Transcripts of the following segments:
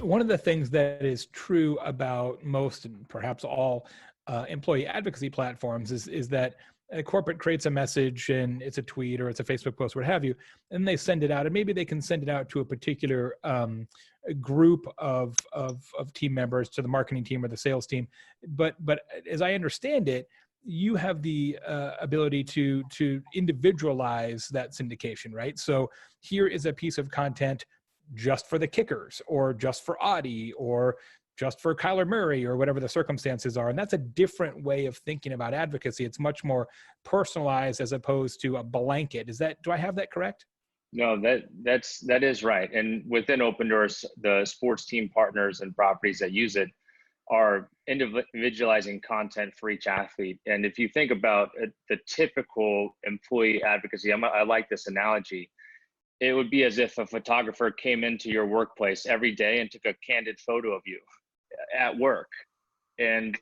one of the things that is true about most and perhaps all employee advocacy platforms is that a corporate creates a message and it's a tweet or it's a Facebook post, what have you, and they send it out, and maybe they can send it out to a particular group of team members, to the marketing team or the sales team. But as I understand it, you have the ability to individualize that syndication, right? So here is a piece of content just for the kickers, or just for Adi, or just for Kyler Murray, or whatever the circumstances are. And that's a different way of thinking about advocacy. It's much more personalized as opposed to a blanket. Do I have that correct? No, that is right. And within Opendorse, the sports team partners and properties that use it are individualizing content for each athlete. And if you think about the typical employee advocacy, I like this analogy. It would be as if a photographer came into your workplace every day and took a candid photo of you at work. And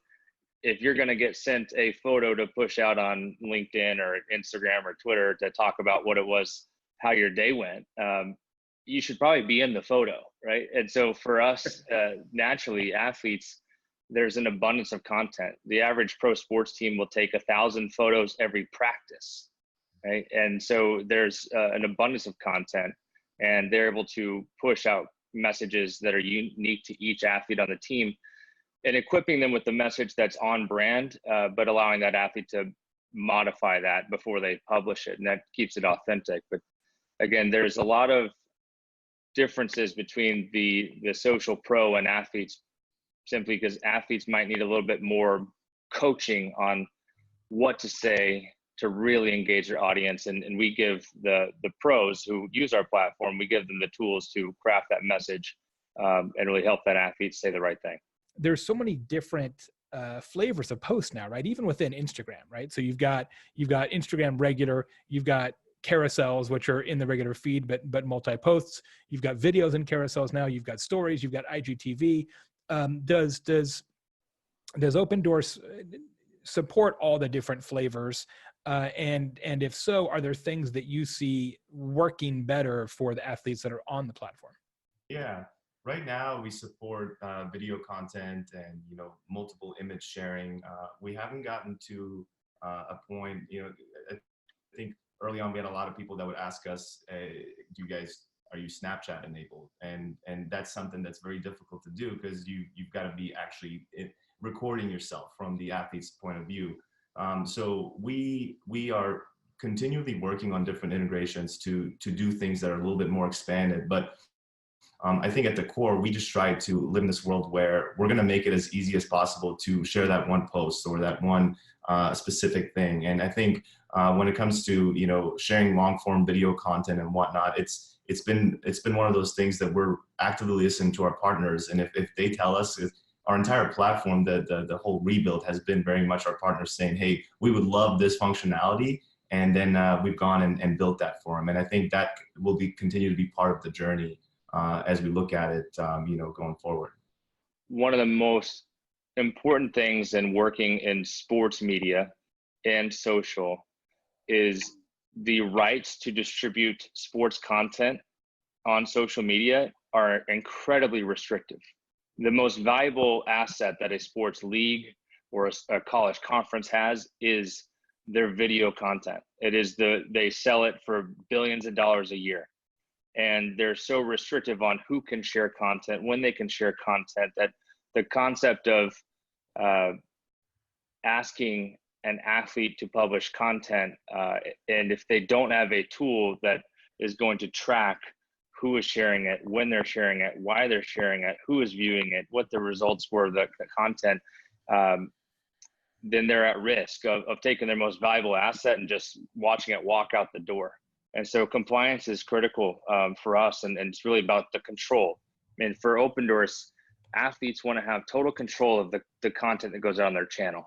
if you're going to get sent a photo to push out on LinkedIn or Instagram or Twitter to talk about what it was, how your day went, you should probably be in the photo, right? And so for us, naturally, athletes, there's an abundance of content. The average pro sports team will take 1,000 photos every practice, right? And so there's an abundance of content, and they're able to push out messages that are unique to each athlete on the team, and equipping them with the message that's on brand, but allowing that athlete to modify that before they publish it, and that keeps it authentic. But again, there's a lot of differences between the social pro and athletes, simply because athletes might need a little bit more coaching on what to say to really engage their audience. And we give the pros who use our platform, we give them the tools to craft that message and really help that athlete say the right thing. There's so many different flavors of posts now, right? Even within Instagram, right? So you've got Instagram regular, you've got carousels, which are in the regular feed, but multi-posts. You've got videos in carousels now. You've got stories. You've got IGTV. Does Opendorse support all the different flavors? And if so, are there things that you see working better for the athletes that are on the platform? Yeah, right now we support video content and multiple image sharing. We haven't gotten to a point. I think early on we had a lot of people that would ask us, are you Snapchat enabled? And that's something that's very difficult to do, because you've got to be actually recording yourself from the athlete's point of view. So we are continually working on different integrations to do things that are a little bit more expanded. But I think at the core, we just try to live in this world where we're going to make it as easy as possible to share that one post or that one specific thing. And I think when it comes to sharing long form video content and whatnot, it's been one of those things that we're actively listening to our partners, and if they tell us, our entire platform, the whole rebuild has been very much our partners saying, hey, we would love this functionality, and then we've gone and built that for them. And I think that will continue to be part of the journey as we look at it, going forward. One of the most important things in working in sports media and social is the rights to distribute sports content on social media are incredibly restrictive. The most valuable asset that a sports league or a college conference has is their video content. They sell it for billions of dollars a year. And they're so restrictive on who can share content, when they can share content, that the concept of asking an athlete to publish content, and if they don't have a tool that is going to track who is sharing it, when they're sharing it, why they're sharing it, who is viewing it, what the results were, the content, then they're at risk of taking their most valuable asset and just watching it walk out the door. And so compliance is critical for us, and it's really about the control. I mean, for Opendorse, athletes want to have total control of the content that goes out on their channel.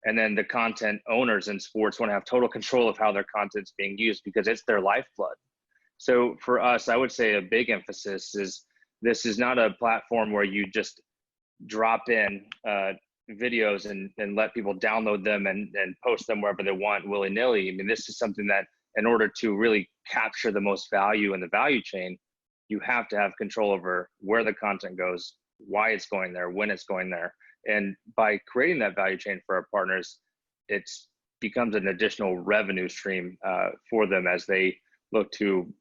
And then the content owners in sports want to have total control of how their content's being used, because it's their lifeblood. So for us, I would say a big emphasis is this is not a platform where you just drop in videos and let people download them and post them wherever they want willy-nilly. I mean, this is something that, in order to really capture the most value in the value chain, you have to have control over where the content goes, why it's going there, when it's going there. And by creating that value chain for our partners, it becomes an additional revenue stream for them as they look to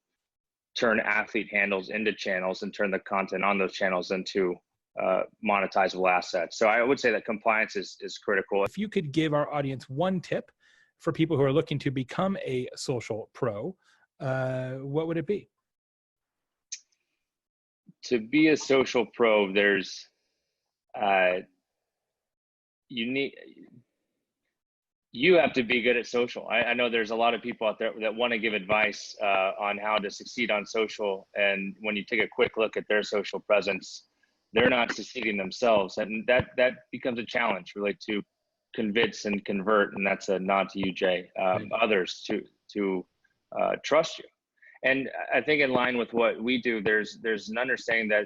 turn athlete handles into channels and turn the content on those channels into monetizable assets. So I would say that compliance is critical. If you could give our audience one tip for people who are looking to become a social pro, what would it be? To be a social pro, there's you have to be good at social. I know there's a lot of people out there that want to give advice on how to succeed on social, and when you take a quick look at their social presence, they're not succeeding themselves, and that becomes a challenge really to convince and convert. And that's a nod to you, Jay, others to trust you. And I think in line with what we do, there's an understanding that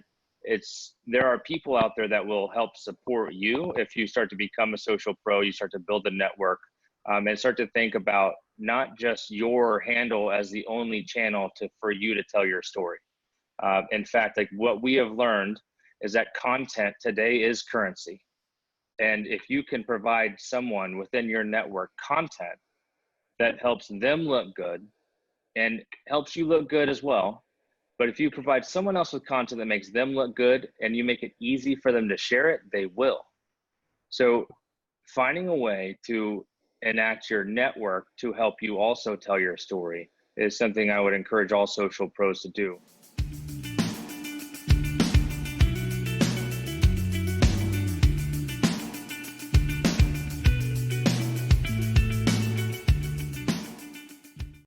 there are people out there that will help support you if you start to become a social pro. You start to build a network, and start to think about not just your handle as the only channel for you to tell your story. In fact, like what we have learned is that content today is currency. And if you can provide someone within your network content that helps them look good and helps you look good as well, but if you provide someone else with content that makes them look good and you make it easy for them to share it, they will. So finding a way to enact your network to help you also tell your story is something I would encourage all social pros to do.